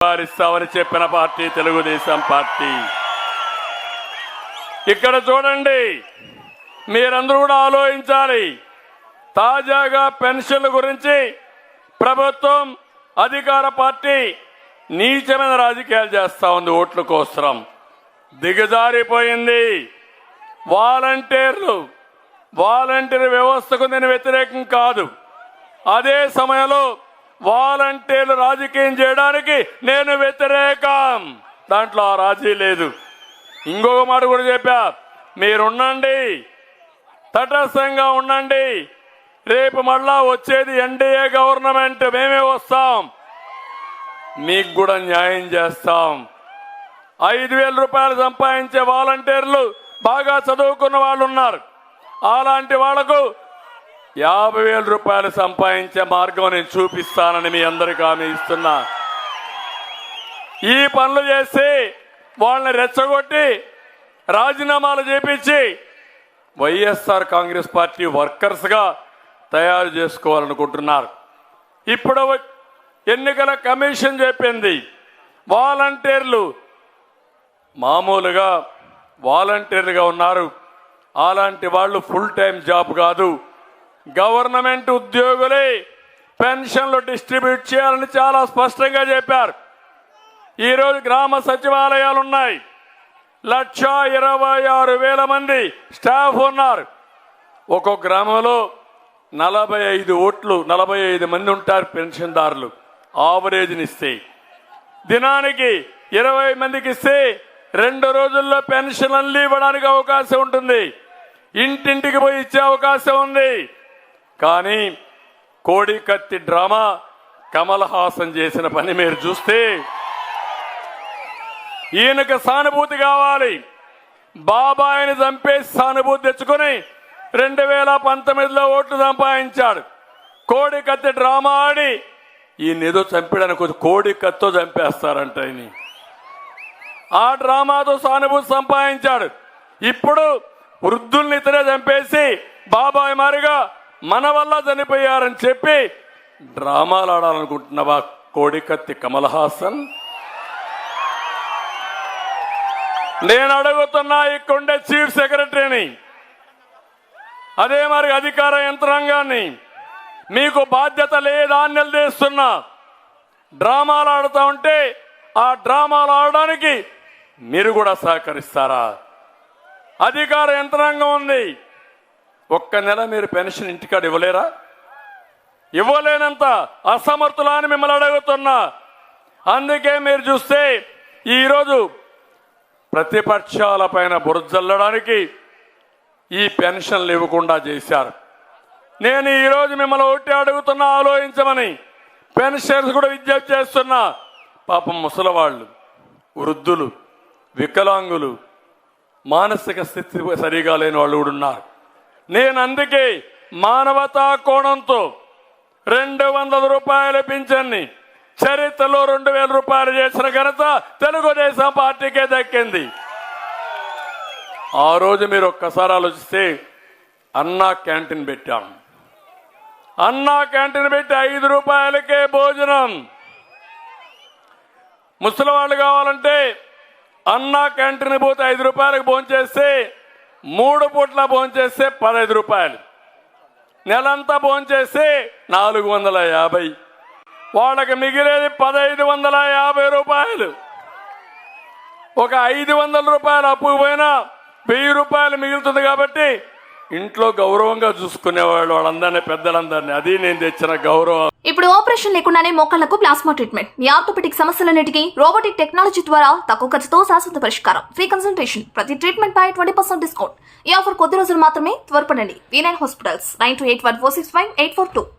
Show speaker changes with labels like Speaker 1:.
Speaker 1: వారిస్తామని చెప్పిన party Telugu Desam party. ఇక్కడ చూడండి, మీరందరూ కూడా ఆలోచించాలి. తాజాగా పెన్షన్ల గురించి ప్రభుత్వం, అధికార పార్టీ నీచమైన రాజకీయాలు చేస్తా ఉంది. ఓట్ల కోసం దిగజారిపోయింది. వాలంటీర్ వ్యవస్థకు నేను వ్యతిరేకం కాదు. అదే సమయంలో వాలంటీర్లు రాజకీయం చేయడానికి నేను వ్యతిరేకం. దాంట్లో ఆ రాజీ లేదు. ఇంకొక మాట కూడా చెప్పా, మీరుండండి, తటస్థంగా ఉండండి. రేపు మళ్ళా వచ్చేది ఎన్డీఏ గవర్నమెంట్, మేమే వస్తాం, మీకు కూడా న్యాయం చేస్తాం. 5,000 రూపాయలు సంపాదించే వాలంటీర్లు బాగా చదువుకున్న వాళ్ళు ఉన్నారు. అలాంటి వాళ్లకు 50,000 రూపాయలు సంపాదించే మార్గం నేను చూపిస్తానని మీ అందరికీ హామీ ఇస్తున్నా. ఈ పనులు చేసి వాళ్ళని రెచ్చగొట్టి రాజీనామాలు చేపించి వైఎస్ఆర్ కాంగ్రెస్ పార్టీ వర్కర్స్ గా తయారు చేసుకోవాలనుకుంటున్నారు. ఇప్పుడు ఎన్నికల కమిషన్ చెప్పింది, వాలంటీర్లు మామూలుగా వాలంటీర్లుగా ఉన్నారు. అలాంటి వాళ్ళు ఫుల్ టైం జాబ్ కాదు, గవర్నమెంట్ ఉద్యోగులే పెన్షన్లు డిస్ట్రిబ్యూట్ చేయాలని చాలా స్పష్టంగా చెప్పారు. ఈరోజు గ్రామ సచివాలయాలు ఉన్నాయి, 1,26,000 మంది స్టాఫ్ ఉన్నారు. ఒక్కొక్క గ్రామంలో 45 మంది ఉంటారు పెన్షన్దారులు. ఆవరేజ్ని ఇస్తే దినానికి 20 మందికి ఇస్తే 2 రోజుల్లో పెన్షన్లు ఇవ్వడానికి అవకాశం ఉంటుంది. ఇంటింటికి పోయి ఇచ్చే అవకాశం ఉంది. కానీ కోడి కత్తి డ్రామా కమల్ హాసన్ చేసిన పని మీరు చూస్తే, ఈయనకు సానుభూతి కావాలి. బాబాయిని చంపేసి సానుభూతి తెచ్చుకొని 2019లో ఓట్లు సంపాదించాడు. కోడి కత్తి డ్రామా ఆడి ఈయన ఏదో చంపాడని కోడి కత్తో చంపేస్తారంట. ఆ డ్రామాతో సానుభూతి సంపాదించాడు. ఇప్పుడు వృద్ధుల్ని ఇతరే చంపేసి బాబాయ్ మారిగా మన వల్ల చనిపోయారని చెప్పి డ్రామాలు ఆడాలనుకుంటున్నావా కోడి కత్తి కమల్ హాసన్? నేను అడుగుతున్నా, ఇక్కడుండే చీఫ్ సెక్రటరీని, అదే మరి అధికార యంత్రాంగాన్ని, మీకు బాధ్యత లేదా అని నిలదీస్తున్నా. డ్రామాలు ఆడుతూ ఉంటే ఆ డ్రామాలు ఆడడానికి మీరు కూడా సహకరిస్తారా? అధికార యంత్రాంగం ఉంది, ఒక్క నెల మీరు పెన్షన్ ఇంటికాడ ఇవ్వలేరా? ఇవ్వలేనంత అసమర్థులా అని మిమ్మల్ని అడుగుతున్నా. అందుకే మీరు చూస్తే ఈరోజు ప్రతిపక్షాల పైన బురజల్లడానికి ఈ పెన్షన్లు ఇవ్వకుండా చేశారు. నేను ఈరోజు మిమ్మల్ని ఒకటి అడుగుతున్నా, ఆలోచించమని. పెన్షన్స్ కూడా విజ్ఞప్తి చేస్తున్నా. పాపం ముసలివాళ్ళు, వృద్ధులు, వికలాంగులు, మానసిక స్థితి సరిగా లేని వాళ్ళు కూడా ఉన్నారు. నేను అందుకే మానవతా కోణంతో 200 రూపాయల పింఛన్ని చరిత్రలో 2,000 రూపాయలు చేసిన ఘనత తెలుగుదేశం పార్టీకే దక్కింది. ఆ రోజు మీరు ఒక్కసారి ఆలోచిస్తే అన్నా క్యాంటీన్ పెట్టాం. అన్నా క్యాంటీన్ పెట్టి 5 రూపాయలకే భోజనం. ముసలి వాళ్ళు కావాలంటే అన్నా క్యాంటీన్ పోతే 5 రూపాయలకు భోంచేస్తే 3 పూట్ల భోంచేస్తే 15 రూపాయలు. నెలంతా భోంచేస్తే 450. వాళ్ళకి మిగిలేది 1,550 రూపాయలు. ఒక 500 రూపాయలు అప్పు పోయినా 1000 రూపాయలు మిగులుతుంది. కాబట్టి ఇంట్లో గౌరవంగా చూసుకునేవాళ్ళు వాళ్ళందరినీ, పెద్దలందరినీ. అది నేను తెచ్చిన గౌరవం.
Speaker 2: ఇప్పుడు ఆపరేషన్ లేకుండానే మోకాళ్లకు ప్లాస్మా ట్రీట్మెంట్. మీ ఆర్థోపెడిక్ సమస్యలన్నిటికీ రోబోటిక్ టెక్నాలజీ ద్వారా తక్కువ ఖర్చుతో శాశ్వత పరిష్కారం. Free consultation. ప్రతి ట్రీట్మెంట్ పై 20% డిస్కౌంట్. ఈ ఆఫర్ కొద్ది రోజులు మాత్రమే. త్వరపడండి. V9 hospitals 9281465842.